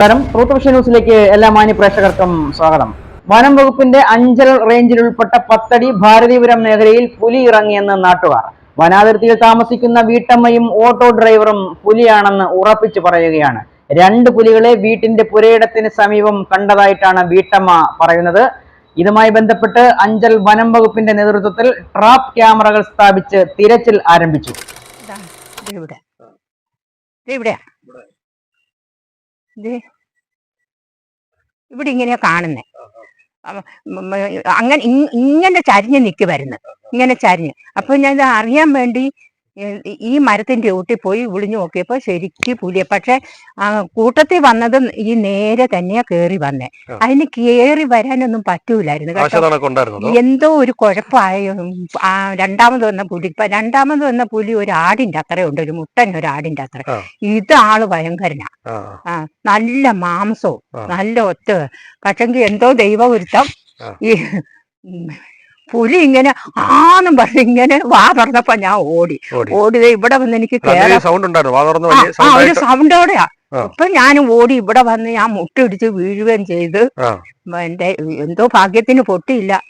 Root vision ന്യൂസിലേക്ക് എല്ലാ മാന്യ പ്രേക്ഷകർക്കും സ്വാഗതം. വനം വകുപ്പിന്റെ അഞ്ചൽ റേഞ്ചിൽ ഉൾപ്പെട്ട പത്തടി ഭാരതീപുരം മേഖലയിൽ പുലി ഇറങ്ങിയെന്ന് നാട്ടുകാർ. വനാതിർത്തിയിൽ താമസിക്കുന്ന വീട്ടമ്മയും ഓട്ടോ ഡ്രൈവറും പുലിയാണെന്ന് ഉറപ്പിച്ചു പറയുകയാണ്. 2 പുലികളെ വീട്ടിന്റെ പുരയിടത്തിന് സമീപം കണ്ടതായിട്ടാണ് വീട്ടമ്മ പറയുന്നത്. ഇതുമായി ബന്ധപ്പെട്ട് അഞ്ചൽ വനം വകുപ്പിന്റെ നേതൃത്വത്തിൽ ട്രാപ്പ് ക്യാമറകൾ സ്ഥാപിച്ച് തിരച്ചിൽ ആരംഭിച്ചു. ഇവിടെ ഇങ്ങനെയാ കാണുന്നേ. അങ്ങനെ ഇങ്ങനെ ചരിഞ്ഞ് നിൽക്കുമായിരുന്നു, ഇങ്ങനെ ചരിഞ്ഞ്. അപ്പൊ ഞാൻ ഇത് അറിയാൻ വേണ്ടി ഈ മരത്തിന്റെ ചുവട്ടിൽ പോയി വിളിഞ്ഞു നോക്കിയപ്പോ ശരിക്കും പുലിയെ. പക്ഷെ കൂട്ടത്തിൽ വന്നത് ഈ നേരെ തന്നെയാ കേറി വന്നേ. അതിന് കേറി വരാനൊന്നും പറ്റൂലായിരുന്നു കേട്ടോ. എന്തോ ഒരു കുഴപ്പമായ രണ്ടാമത് വന്ന പുലി ഒരു ആടിന്റെ അത്ര ഉണ്ട്, ഒരു മുട്ടൻ ഒരു ആടിന്റെ അത്ര. ഇത് ആള് ഭയങ്കരനാ. നല്ല മാംസവും നല്ല ഒത്ത. പക്ഷെങ്കിൽ എന്തോ ദൈവവരുത്തം ഈ പുലി ഇങ്ങനെ ആന്നും പറഞ്ഞ് ഇങ്ങനെ വാ തുറന്നപ്പോ ഞാൻ ഓടി ഇവിടെ വന്ന് എനിക്ക് ഒരു സൗണ്ടോടെയാ. അപ്പൊ ഞാൻ ഓടി ഇവിടെ വന്ന് ഞാൻ മുട്ടിടിച്ച് വീഴുകയും ചെയ്ത്. എന്റെ എന്തോ ഭാഗ്യത്തിന് പൊട്ടിയില്ല.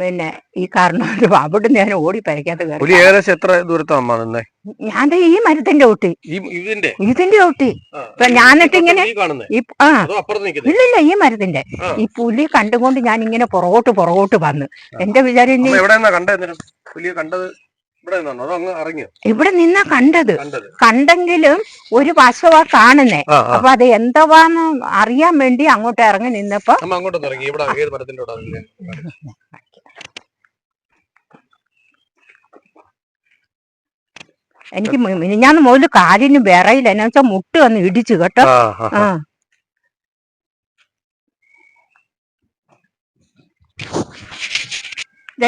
പിന്നെ ഈ കാരണം അവിടുന്ന് ഞാൻ ഓടി പരക്കാത്ത ഞാൻ ഈ മരത്തിന്റെ ഒട്ടി ഇതിന്റെ ഒട്ടി. ഞാനിട്ട് ഇങ്ങനെ ഇല്ലില്ല ഈ മരത്തിന്റെ ഈ പുലി കണ്ടുകൊണ്ട് ഞാൻ ഇങ്ങനെ പുറകോട്ട് വന്ന്. എന്റെ വിചാരം ഇവിടെ നിന്നാ കണ്ടെങ്കിലും ഒരു വശവാ കാണുന്നേ. അപ്പൊ അത് എന്താന്ന് അറിയാൻ വേണ്ടി അങ്ങോട്ട് ഇറങ്ങി നിന്നപ്പോ എനിക്ക് മിനിഞ്ഞാന്ന് മുതൽ കാലിന് വിറയില്ല. എന്നാ വെച്ചാൽ മുട്ട് വന്ന് ഇടിച്ചു കേട്ടോ.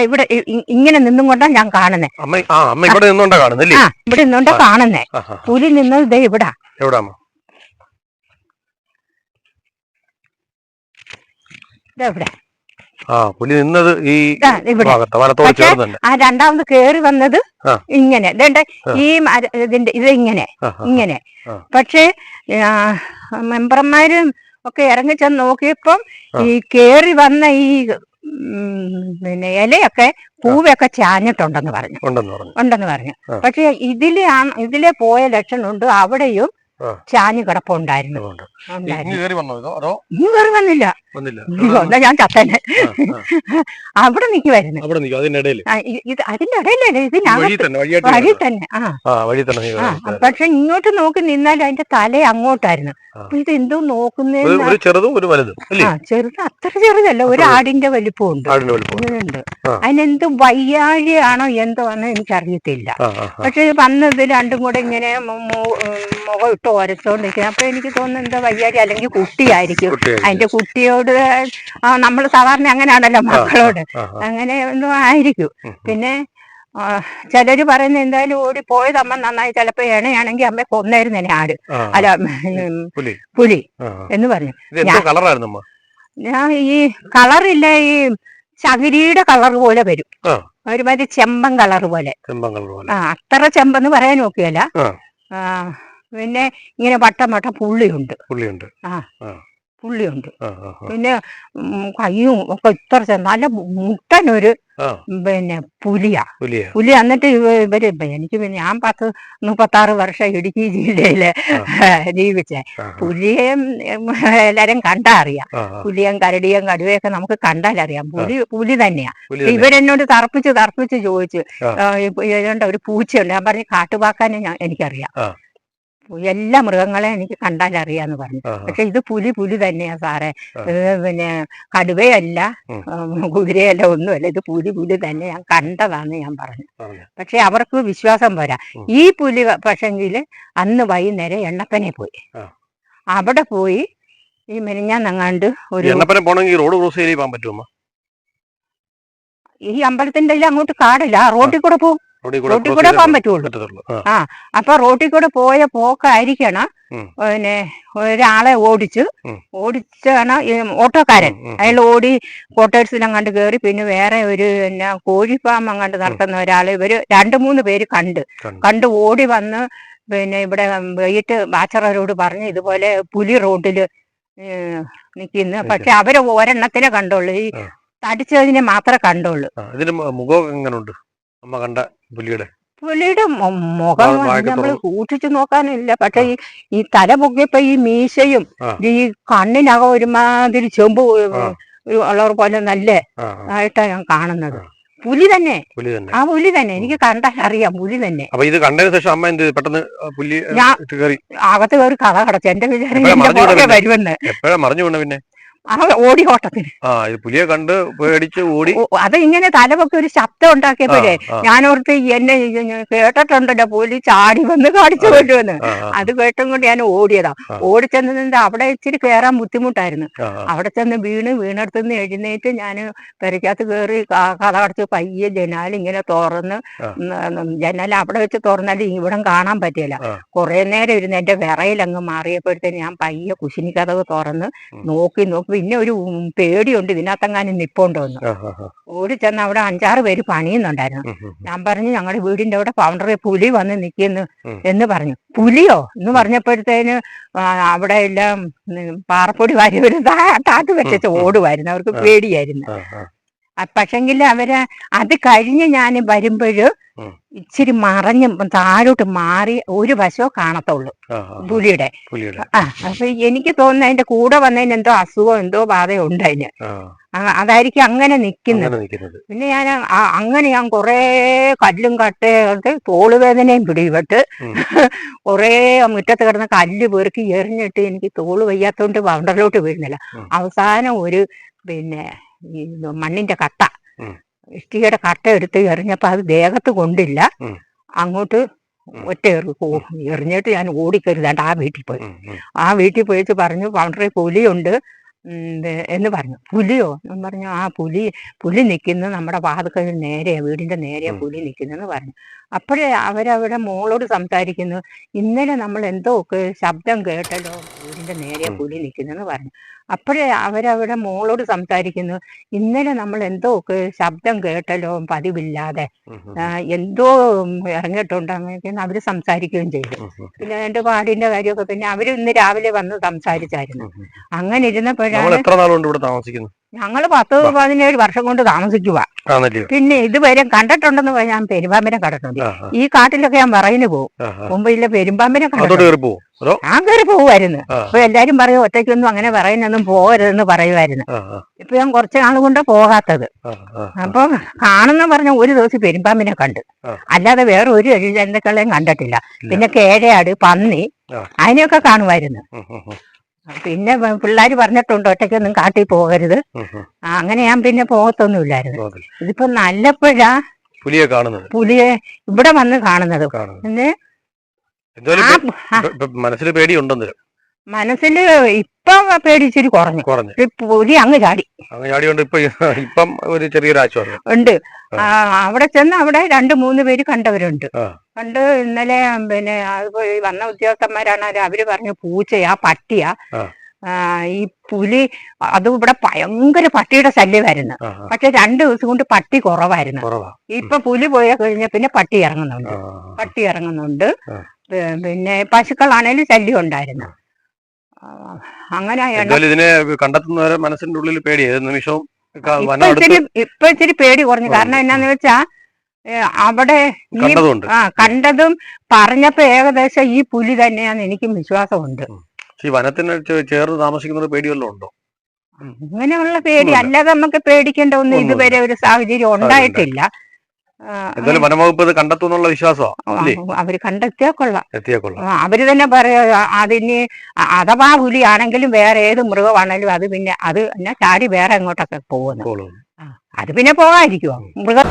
ഇവിടെ ഇങ്ങനെ നിന്നും കൊണ്ടാ ഞാൻ കാണുന്നേ. ഇവിടെ നിന്നോണ്ടാ കാണുന്നേ. പുലി നിന്നത് ഇതേ ഇവിടെ. പുലി നിന്നത് ഈ രണ്ടാമത് കേറി വന്നത് ഇങ്ങനെ ഈ ഇതിന്റെ ഇത് ഇങ്ങനെ. പക്ഷെ മെമ്പർമാരും ഒക്കെ ഇറങ്ങി ചെന്ന് നോക്കിയപ്പം ഈ കേറി വന്ന ഈ പിന്നെ ഇലയൊക്കെ പൂവൊക്കെ ചാഞ്ഞിട്ടുണ്ടെന്ന് പറഞ്ഞു. പക്ഷെ ഇതിലെ പോയ ലക്ഷണമുണ്ട്. അവിടെയും ചാഞ്ഞു കിടപ്പുണ്ടായിരുന്നു. കയറി വന്നില്ല. ഞാൻ ചത്തന്നെ അവിടെ നിക്കുവായിരുന്നു. അതിന്റെ ഇടയിലല്ലേ ഇതിനകത്ത് വഴി തന്നെ. പക്ഷെ ഇങ്ങോട്ട് നോക്കി നിന്നാൽ അതിന്റെ തല അങ്ങോട്ടായിരുന്നു. അപ്പൊ ഇതെന്തോ നോക്കുന്നേ. ചെറുത് അത്ര ചെറുതല്ല, ഒരു ആടിന്റെ വലിപ്പമുണ്ട്. ഇങ്ങനെയുണ്ട്. അതിനെന്തോ വയ്യാഴിയാണോ എന്തോ ആണോ എനിക്കറിയത്തില്ല. പക്ഷെ വന്നത് രണ്ടും കൂടെ ഇങ്ങനെ മുഖം ഇട്ട് ഒരച്ചോണ്ടിരിക്കുക. അപ്പൊ എനിക്ക് തോന്നുന്നു എന്താ വയ്യാരി അല്ലെങ്കിൽ കുട്ടിയായിരിക്കും. അതിന്റെ കുട്ടിയോട് നമ്മൾ സാധാരണ അങ്ങനെയാണല്ലോ മക്കളോട്, അങ്ങനെ ഒന്നും ആയിരിക്കും. പിന്നെ ചിലര് പറയുന്ന എന്തായാലും ഓടി പോയത് അമ്മ നന്നായി. ചിലപ്പോ ഇണയാണെങ്കിൽ അമ്മ കൊന്നായിരുന്നേനെ ആട്, അല്ല പുലി എന്ന് പറഞ്ഞു. ഞാൻ ഈ കളറില്ല, ഈ ചകിരിയുടെ കളർ പോലെ വരും, ഒരുമാതിരി ചെമ്പൻ കളർ പോലെ. അത്ര ചെമ്പെന്ന് പറയാൻ നോക്കിയല്ല. പിന്നെ ഇങ്ങനെ വട്ടം പുള്ളിയുണ്ട്. പിന്നെ കയ്യും ഒക്കെ ഇത്ര നല്ല മുട്ടനൊരു പിന്നെ പുലി. എന്നിട്ട് എനിക്ക് ഞാൻ 36 വർഷം ഇടുക്കി ജില്ലയില് ജീവിച്ചേ. പുലിയെയും എല്ലാരും കണ്ടാ അറിയാം. പുലിയും കരടിയും കടുവയൊക്കെ നമുക്ക് കണ്ടാലറിയാം. പുലി തന്നെയാ. ഇവരെന്നോട് തർപ്പിച്ച് ചോദിച്ചു, ഏതാണ്ട് ഒരു പൂച്ചയുണ്ട്. ഞാൻ പറഞ്ഞു കാട്ടുപാക്കാനെ എനിക്കറിയാം, എല്ലാ മൃഗങ്ങളെയും എനിക്ക് കണ്ടാലറിയാന്ന് പറഞ്ഞു. പക്ഷെ ഇത് പുലി തന്നെയാ സാറേ. പിന്നെ കടുവയല്ല, കുതിരയല്ല, ഒന്നുമല്ല. ഇത് പുലി തന്നെ, ഞാൻ കണ്ടതാന്ന് ഞാൻ പറഞ്ഞു. പക്ഷെ അവർക്ക് വിശ്വാസം പോരാ. ഈ പുലി പക്ഷെങ്കില് അന്ന് വൈകുന്നേരം എണ്ണപ്പനെ പോയി. അവിടെ പോയി ഈ മെനിഞ്ഞാന്നങ്ങാണ്ട് ഒരു ഈ അമ്പലത്തിന്റെ അങ്ങോട്ട് കാടില്ല, റോഡിൽ കൂടെ പോകും. റോട്ടിൽ കൂടെ പോകാൻ പറ്റുള്ളൂ. അപ്പൊ റോട്ടിൽ കൂടെ പോയ പോക്കായിരിക്കണം. പിന്നെ ഒരാളെ ഓടിച്ചാണ് ഈ ഓട്ടോക്കാരൻ. അയാൾ ഓടി ക്വാർട്ടേഴ്സിലങ്ങാണ്ട് കയറി. പിന്നെ വേറെ ഒരു കോഴി ഫാം അങ്ങാണ്ട് നടത്തുന്ന ഒരാള്. ഇവര് 2-3 പേര് കണ്ട് ഓടി വന്ന് പിന്നെ ഇവിടെ വൈകിട്ട് ബാച്ചറോട് പറഞ്ഞ് ഇതുപോലെ പുലി റോഡില് നിക്കുന്നു. പക്ഷെ അവര് ഒരെണ്ണത്തിനെ കണ്ടുള്ളൂ, ഈ തടിച്ചതിനെ മാത്രമേ കണ്ടുള്ളൂ. ഇതിന് മുഖം എങ്ങനെയുണ്ട് അമ്മ കണ്ട പുലിയുടെ? പുലിയുടെ മുഖം നമ്മൾ സൂക്ഷിച്ചു നോക്കാനില്ല. പക്ഷെ ഈ തല പൊക്കിയപ്പോ ഈ മീശയും ഈ കണ്ണിനകം ഒരുമാതിരി ചെമ്പ് ഉള്ളവർ പോലെ നല്ല ആയിട്ടാ ഞാൻ കാണുന്നത്. പുലി തന്നെ, ആ പുലി തന്നെ, എനിക്ക് കണ്ടാൽ അറിയാം പുലി തന്നെ. അപ്പൊ ഇത് കണ്ടതിന് ശേഷം അമ്മ എന്ത് പെട്ടെന്ന് പുലി അകത്ത് കയറി കഥ കടച്ചു. എന്റെ വിചാരം വരുമെന്ന്. എപ്പോഴാ മറിഞ്ഞു വീണ? പിന്നെ ഓടി ഓട്ടത്തിന് പുലിയെ കണ്ട് പേടിച്ച് ഓടി. അത് ഇങ്ങനെ തലപൊക്കെ ഒരു ശബ്ദം ഉണ്ടാക്കിയപ്പോഴേ ഞാനോർത്ത് എന്നെ കേട്ടിട്ടുണ്ടല്ലോ പുലി ചാടി വന്ന് കാണിച്ചു കൊണ്ടുവന്ന്. അത് കേട്ടും കൊണ്ട് ഞാൻ ഓടിയതാ. ഓടിച്ചെന്ന് അവിടെ ഇച്ചിരി കയറാൻ ബുദ്ധിമുട്ടായിരുന്നു. അവിടെ ചെന്ന് വീണെടുത്തുനിന്ന് എഴുന്നേറ്റ് ഞാൻ പെരക്കകത്ത് കയറി കഥ കടച്ച് പയ്യെ ജനാലിങ്ങനെ തുറന്ന്, ജനാല അവിടെ വെച്ച് തുറന്നാലും ഇവിടം കാണാൻ പറ്റില്ല. കുറെ നേരം ഇരുന്ന് എന്റെ വിറയിലങ്ങ് മാറിയപ്പോഴത്തേന് ഞാൻ പയ്യെ കുശിനിക്കഥവ് തുറന്ന് നോക്കി. പിന്നെ ഒരു പേടിയുണ്ട് ഇതിനകത്തെങ്ങാനും നിപ്പോണ്ടോന്ന്. ഓടി ചെന്ന് അവിടെ 5-6 പേര് പണിയുന്നുണ്ടായിരുന്നു. ഞാൻ പറഞ്ഞു ഞങ്ങളുടെ വീടിന്റെ അവിടെ ഫൗണ്ടറി പുലി വന്ന് നിൽക്കുന്നു എന്ന് പറഞ്ഞു. പുലിയോ എന്ന് പറഞ്ഞപ്പോഴത്തേന് അവിടെ എല്ലാം പാറപ്പൊടി വാരി ഒരു താത്ത് വെച്ചു ഓടുമായിരുന്നു. അവർക്ക് പേടിയായിരുന്നു. പക്ഷെങ്കിൽ അവര് അത് കഴിഞ്ഞ് ഞാൻ വരുമ്പോഴ് ഇച്ചിരി മറഞ്ഞ് താഴോട്ട് മാറി ഒരു വശമോ കാണത്തുള്ളൂ പുലിയുടെ. അപ്പൊ എനിക്ക് തോന്നുന്നു അതിന്റെ കൂടെ വന്നതിന് എന്തോ അസുഖം എന്തോ ബാധയോ ഉണ്ട് അതിന്. അതായിരിക്കും അങ്ങനെ നിക്കുന്നത്. പിന്നെ ഞാൻ കുറെ കല്ലും കട്ടയിട്ട് തോളുവേദനയും പിടിപെട്ട് കുറെ മുറ്റത്ത് കിടന്ന കല്ല് പെറുക്കി എറിഞ്ഞിട്ട് എനിക്ക് തോള് വയ്യാത്തോണ്ട് ബൗണ്ടറിലോട്ട് വീഴുന്നില്ല. അവസാനം ഒരു പിന്നെ ഈ മണ്ണിന്റെ കട്ട, ഇഷ്ടികയുടെ കട്ട എടുത്ത് എറിഞ്ഞപ്പോ അത് ദേഹത്ത് കൊണ്ടില്ല. അങ്ങോട്ട് ഒറ്റ എറിഞ്ഞിട്ട് ഞാൻ ഓടിക്കരുതാണ്ട് ആ വീട്ടിൽ പോയി. ആ വീട്ടിൽ പോയിട്ട് പറഞ്ഞു ബൗണ്ടറി പുലിയുണ്ട് എന്ന് പറഞ്ഞു. പുലിയോ എന്ന് പറഞ്ഞു. ആ പുലി നിൽക്കുന്നു നമ്മുടെ വാതിൽക്കൽ നേരെ, വീടിന്റെ നേരെ പുലി നിൽക്കുന്നെന്ന് പറഞ്ഞു. അപ്പോഴേ അവരവിടെ മോളോട് സംസാരിക്കുന്നു. ഇന്നലെ നമ്മൾ എന്തോ ഒക്കെ ശബ്ദം കേട്ടല്ലോ, വീടിന്റെ നേരെ പുലി നിൽക്കുന്നെന്ന് പറഞ്ഞു. അപ്പോഴേ അവരവിടെ മോളോട് സംസാരിക്കുന്നു. ഇന്നലെ നമ്മൾ എന്തോ ഒക്കെ ശബ്ദം കേട്ടല്ലോ പതിവില്ലാതെ, എന്തോ ഇറങ്ങിയിട്ടുണ്ട് അങ്ങനെയൊക്കെയാണ് അവര് സംസാരിക്കുകയും ചെയ്തു. പിന്നെ എന്റെ പാടിന്റെ കാര്യമൊക്കെ പിന്നെ അവര് ഇന്ന് രാവിലെ വന്ന് സംസാരിച്ചായിരുന്നു. അങ്ങനെ ഇരുന്നപ്പോഴാണ് ഞങ്ങള് 10-17 വർഷം കൊണ്ട് താമസിക്കുക. പിന്നെ ഇതുവരെ കണ്ടിട്ടുണ്ടെന്ന് ഞാൻ പെരുമ്പാമ്പിനെ കണ്ടിട്ടുണ്ട്. ഈ കാട്ടിലൊക്കെ ഞാൻ പറയുന്നു പോകും. മുമ്പിലെ പെരുമ്പാമ്പിനെ കണ്ടിട്ടുണ്ട്. ഞാൻ കയറി പോവുമായിരുന്നു. അപ്പൊ എല്ലാരും പറയും ഒറ്റയ്ക്കൊന്നും അങ്ങനെ പറയുന്നൊന്നും പോകരുതെന്ന് പറയുമായിരുന്നു. ഇപ്പൊ ഞാൻ കുറച്ച് നാൾ കൊണ്ട് പോകാത്തത്. അപ്പൊ കാണുന്ന പറഞ്ഞ ഒരു ദിവസം പെരുമ്പാമ്പിനെ കണ്ട്, അല്ലാതെ വേറെ ഒരു ജന്തുക്കളെയും കണ്ടിട്ടില്ല. പിന്നെ കേഴയാട്, പന്നി, അതിനെയൊക്കെ കാണുമായിരുന്നു. പിന്നെ പിള്ളേര് പറഞ്ഞിട്ടുണ്ട് ഒറ്റയ്ക്കൊന്നും കാട്ടിൽ പോകരുത്. അങ്ങനെ ഞാൻ പിന്നെ പോകത്തൊന്നുമില്ലായിരുന്നു. ഇതിപ്പോ നല്ലപ്പോഴാ പുലിയെ ഇവിടെ വന്ന് കാണുന്നത്. പിന്നെ മനസ്സില് ഇപ്പൊ പേടിച്ചിരി കുറഞ്ഞു. പുലി അങ്ങ് ചാടി ഉണ്ട്. അവിടെ ചെന്ന് അവിടെ 2-3 പേര് കണ്ടവരുണ്ട്. കണ്ട് ഇന്നലെ പിന്നെ വന്ന ഉദ്യോഗസ്ഥന്മാരാണ് അവര് പറഞ്ഞു പൂച്ചയാ പട്ടിയാ. ഈ പുലി അതും ഇവിടെ ഭയങ്കര പട്ടിയുടെ ശല്യമായിരുന്നു. പക്ഷെ 2 ദിവസം കൊണ്ട് പട്ടി കുറവായിരുന്നു. ഇപ്പൊ പുലി പോയ കഴിഞ്ഞ പിന്നെ പട്ടി ഇറങ്ങുന്നുണ്ട്. പിന്നെ പശുക്കളാണേലും ശല്യം ഉണ്ടായിരുന്നു. അങ്ങനെ ഇതിനെ കണ്ടെത്തുന്നവരെ മനസ്സിന്റെ ഉള്ളിൽ പേടി നിമിഷവും ഇപ്പൊ ഇച്ചിരി പേടി കുറഞ്ഞു. കാരണം എന്നാന്ന് വെച്ചാ അവിടെ കണ്ടതും പറഞ്ഞപ്പോ ഏകദേശം ഈ പുലി തന്നെയാന്ന് എനിക്കും വിശ്വാസമുണ്ട്. വനത്തിന് ചേർന്ന് താമസിക്കുന്നത് പേടിവല്ലോ ഉണ്ടോ? അങ്ങനെയുള്ള പേടി അല്ലാതെ നമുക്ക് പേടിക്കേണ്ട ഒന്നും ഇതുവരെ ഒരു സാഹചര്യം ഉണ്ടായിട്ടില്ല. വനംവകുപ്പ് കണ്ടെത്തുന്നുള്ള വിശ്വാസമാണ്. അവര് കണ്ടെത്തിയാ കൊള്ളാം. അവര് തന്നെ പറയാ അതിന് അഥവാ പുലിയാണെങ്കിലും വേറെ ഏത് മൃഗമാണെങ്കിലും അത് പിന്നെ അത് ചാടി വേറെ എങ്ങോട്ടൊക്കെ പോകുന്നു. അത് പിന്നെ പോകാതിരിക്കുവോ മൃഗം?